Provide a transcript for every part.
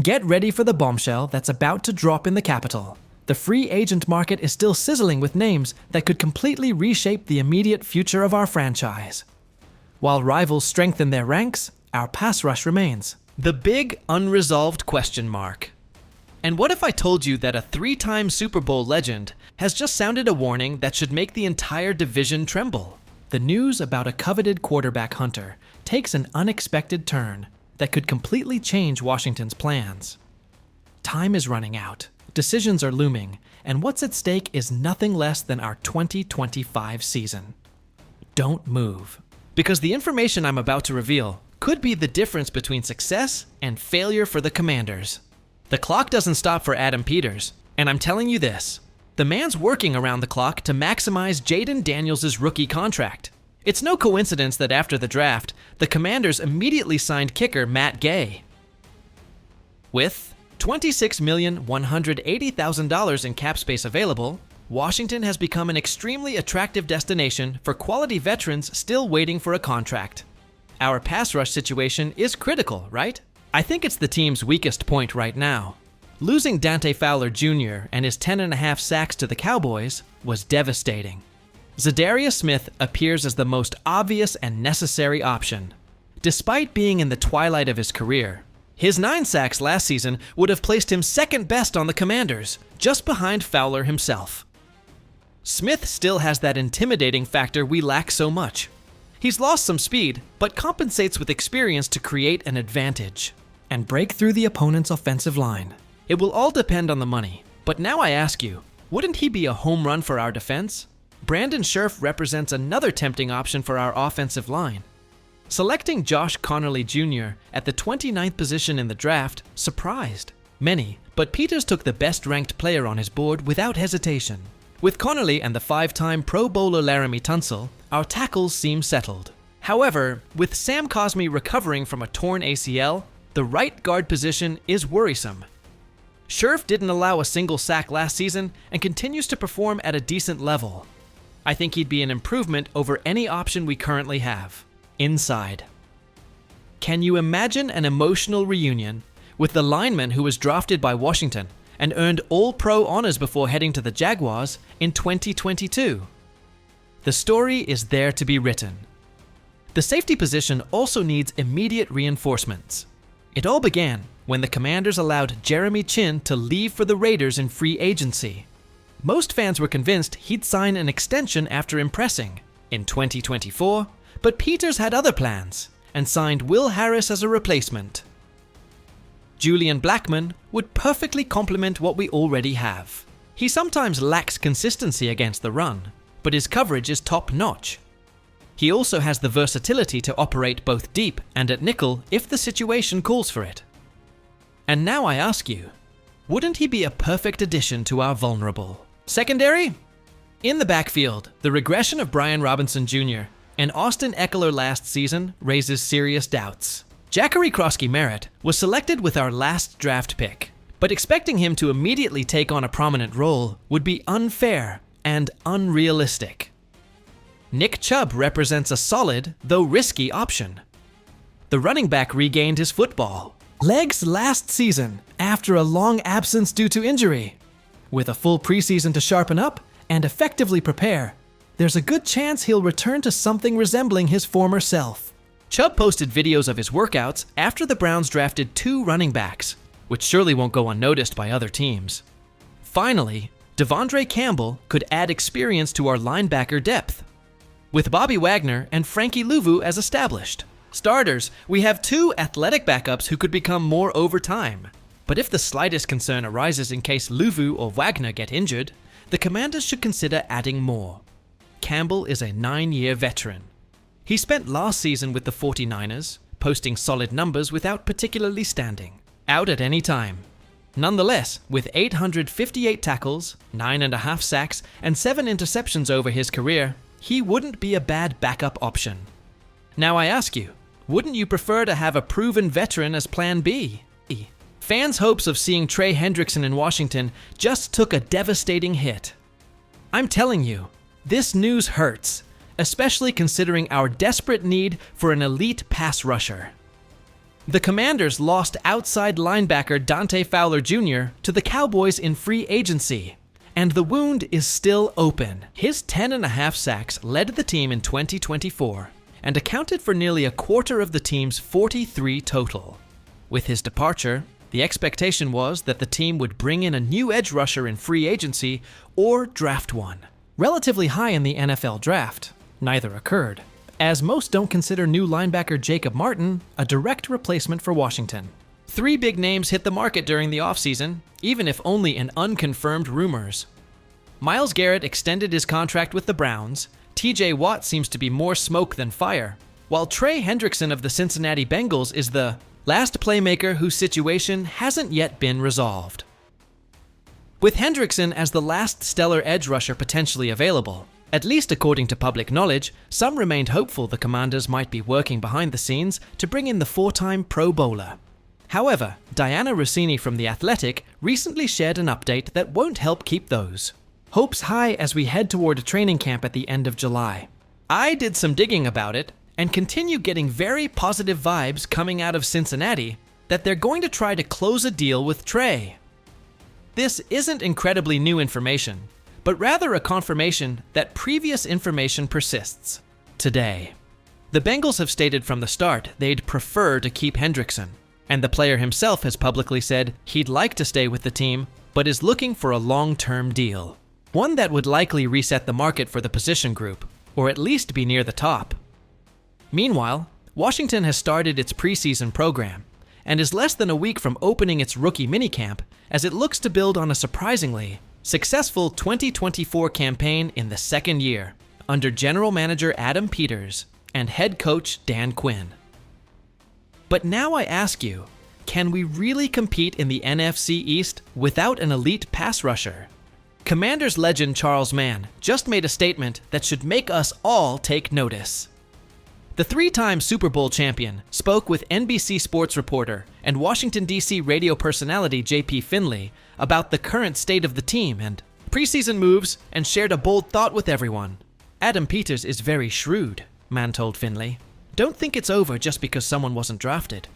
Get ready for the bombshell that's about to drop in the capital. The free agent market is still sizzling with names that could completely reshape the immediate future of our franchise. While rivals strengthen their ranks, our pass rush remains. The big, unresolved question mark. And what if I told you that a 3-time Super Bowl legend has just sounded a warning that should make the entire division tremble? The news about a coveted quarterback hunter takes an unexpected turn that could completely change Washington's plans. Time is running out, decisions are looming, and what's at stake is nothing less than our 2025 season. Don't move, because the information I'm about to reveal could be the difference between success and failure for the Commanders. The clock doesn't stop for Adam Peters, and I'm telling you this, the man's working around the clock to maximize Jaden Daniels' rookie contract. It's no coincidence that after the draft, the Commanders immediately signed kicker Matt Gay. With $26,180,000 in cap space available, Washington has become an extremely attractive destination for quality veterans still waiting for a contract. Our pass rush situation is critical, right? I think it's the team's weakest point right now. Losing Dante Fowler Jr. and his 10.5 sacks to the Cowboys was devastating. Zadarius Smith appears as the most obvious and necessary option. Despite being in the twilight of his career, his 9 sacks last season would have placed him second best on the Commanders, just behind Fowler himself. Smith still has that intimidating factor we lack so much. He's lost some speed, but compensates with experience to create an advantage and break through the opponent's offensive line. It will all depend on the money, but now I ask you, wouldn't he be a home run for our defense? Brandon Scherff represents another tempting option for our offensive line. Selecting Josh Conerly Jr. at the 29th position in the draft surprised many, but Peters took the best-ranked player on his board without hesitation. With Conerly and the 5-time Pro Bowler Laramie Tunsil, our tackles seem settled. However, with Sam Cosmi recovering from a torn ACL, the right guard position is worrisome. Scherff didn't allow a single sack last season and continues to perform at a decent level. I think he'd be an improvement over any option we currently have. Inside. Can you imagine an emotional reunion with the lineman who was drafted by Washington and earned All-Pro honors before heading to the Jaguars in 2022? The story is there to be written. The safety position also needs immediate reinforcements. It all began when the Commanders allowed Jeremy Chin to leave for the Raiders in free agency. Most fans were convinced he'd sign an extension after impressing in 2024, but Peters had other plans and signed Will Harris as a replacement. Julian Blackmon would perfectly complement what we already have. He sometimes lacks consistency against the run, but his coverage is top-notch. He also has the versatility to operate both deep and at nickel if the situation calls for it. And now I ask you, wouldn't he be a perfect addition to our vulnerable secondary? In the backfield, the regression of Brian Robinson Jr. and Austin Eckler last season raises serious doubts. Jacare Krosky-Merritt was selected with our last draft pick, but expecting him to immediately take on a prominent role would be unfair and unrealistic. Nick Chubb represents a solid, though risky, option. The running back regained his football legs last season after a long absence due to injury. With a full preseason to sharpen up and effectively prepare, there's a good chance he'll return to something resembling his former self. Chubb posted videos of his workouts after the Browns drafted 2 running backs, which surely won't go unnoticed by other teams. Finally, Devondre Campbell could add experience to our linebacker depth, with Bobby Wagner and Frankie Louvu as established starters. We have 2 athletic backups who could become more over time. But if the slightest concern arises in case Louvu or Wagner get injured, the Commanders should consider adding more. Campbell is a 9-year veteran. He spent last season with the 49ers, posting solid numbers without particularly standing out at any time. Nonetheless, with 858 tackles, 9.5 sacks, and 7 interceptions over his career, he wouldn't be a bad backup option. Now I ask you, wouldn't you prefer to have a proven veteran as Plan B? Fans' hopes of seeing Trey Hendrickson in Washington just took a devastating hit. I'm telling you, this news hurts, especially considering our desperate need for an elite pass rusher. The Commanders lost outside linebacker Dante Fowler Jr. to the Cowboys in free agency, and the wound is still open. His 10.5 sacks led the team in 2024 and accounted for nearly a quarter of the team's 43 total. With his departure, the expectation was that the team would bring in a new edge rusher in free agency or draft one. Relatively high in the NFL draft, neither occurred, as most don't consider new linebacker Jacob Martin a direct replacement for Washington. 3 big names hit the market during the offseason, even if only in unconfirmed rumors. Myles Garrett extended his contract with the Browns, TJ Watt seems to be more smoke than fire, while Trey Hendrickson of the Cincinnati Bengals is the last playmaker whose situation hasn't yet been resolved. With Hendrickson as the last stellar edge rusher potentially available, at least according to public knowledge, some remained hopeful the Commanders might be working behind the scenes to bring in the 4-time Pro Bowler. However, Diana Rossini from The Athletic recently shared an update that won't help keep those hopes high as we head toward a training camp at the end of July. I did some digging about it and continue getting very positive vibes coming out of Cincinnati that they're going to try to close a deal with Trey. This isn't incredibly new information, but rather a confirmation that previous information persists today. The Bengals have stated from the start they'd prefer to keep Hendrickson, and the player himself has publicly said he'd like to stay with the team, but is looking for a long-term deal. One that would likely reset the market for the position group, or at least be near the top. Meanwhile, Washington has started its preseason program, and is less than a week from opening its rookie minicamp as it looks to build on a surprisingly successful 2024 campaign in the second year, under general manager Adam Peters and head coach Dan Quinn. But now I ask you, can we really compete in the NFC East without an elite pass rusher? Commanders legend Charles Mann just made a statement that should make us all take notice. The 3-time Super Bowl champion spoke with NBC sports reporter and Washington, D.C. radio personality J.P. Finley about the current state of the team and preseason moves, and shared a bold thought with everyone. Adam Peters is very shrewd, Mann told Finley. Don't think it's over just because someone wasn't drafted.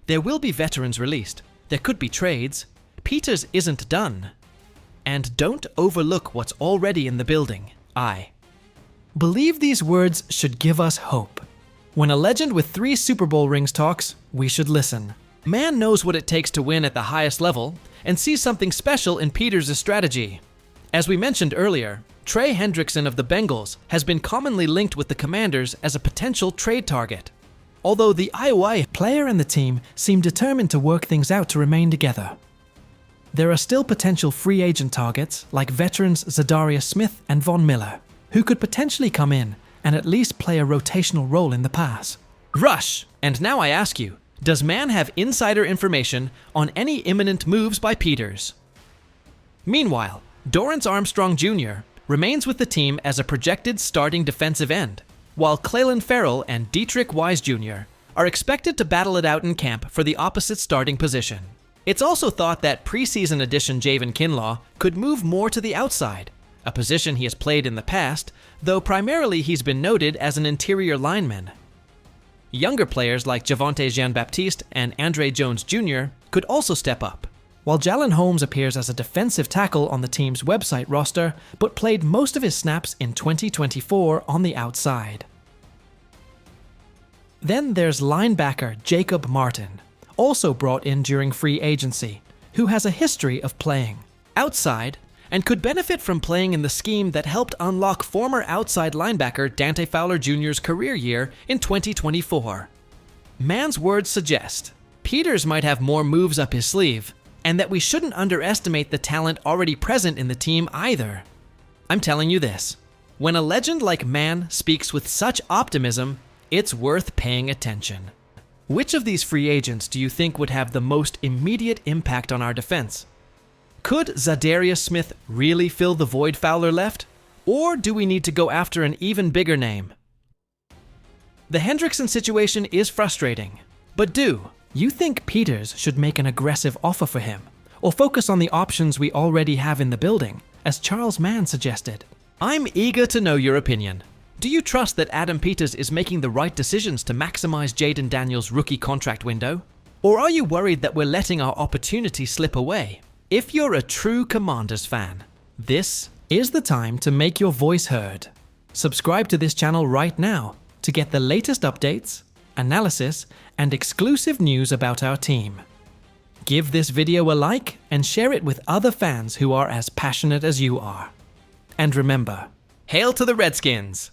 There will be veterans released. There could be trades. Peters isn't done. And don't overlook what's already in the building. I believe these words should give us hope. When a legend with 3 Super Bowl rings talks, we should listen. Mann knows what it takes to win at the highest level and sees something special in Peters' strategy. As we mentioned earlier, Trey Hendrickson of the Bengals has been commonly linked with the Commanders as a potential trade target, although the Iowa player and the team seem determined to work things out to remain together. There are still potential free agent targets like veterans Zadarius Smith and Von Miller, who could potentially come in and at least play a rotational role in the pass rush. And now I ask you, does Mann have insider information on any imminent moves by Peters? Meanwhile, Dorrance Armstrong Jr. remains with the team as a projected starting defensive end, while Clelin Ferrell and Dietrich Wise Jr. are expected to battle it out in camp for the opposite starting position. It's also thought that preseason addition Javen Kinlaw could move more to the outside, a position he has played in the past, though primarily he's been noted as an interior lineman. Younger players like Javonte Jean-Baptiste and Andre Jones Jr. could also step up, while Jalen Holmes appears as a defensive tackle on the team's website roster, but played most of his snaps in 2024 on the outside. Then there's linebacker Jacob Martin, also brought in during free agency, who has a history of playing outside and could benefit from playing in the scheme that helped unlock former outside linebacker Dante Fowler Jr.'s career year in 2024. Mann's words suggest Peters might have more moves up his sleeve, and that we shouldn't underestimate the talent already present in the team either. I'm telling you this, when a legend like Mann speaks with such optimism, it's worth paying attention. Which of these free agents do you think would have the most immediate impact on our defense? Could Zadarius Smith really fill the void Fowler left? Or do we need to go after an even bigger name? The Hendrickson situation is frustrating, but do you think Peters should make an aggressive offer for him, or focus on the options we already have in the building, as Charles Mann suggested? I'm eager to know your opinion. Do you trust that Adam Peters is making the right decisions to maximize Jaden Daniels' rookie contract window? Or are you worried that we're letting our opportunity slip away? If you're a true Commanders fan, this is the time to make your voice heard. Subscribe to this channel right now to get the latest updates, analysis, and exclusive news about our team. Give this video a like and share it with other fans who are as passionate as you are. And remember, hail to the Redskins!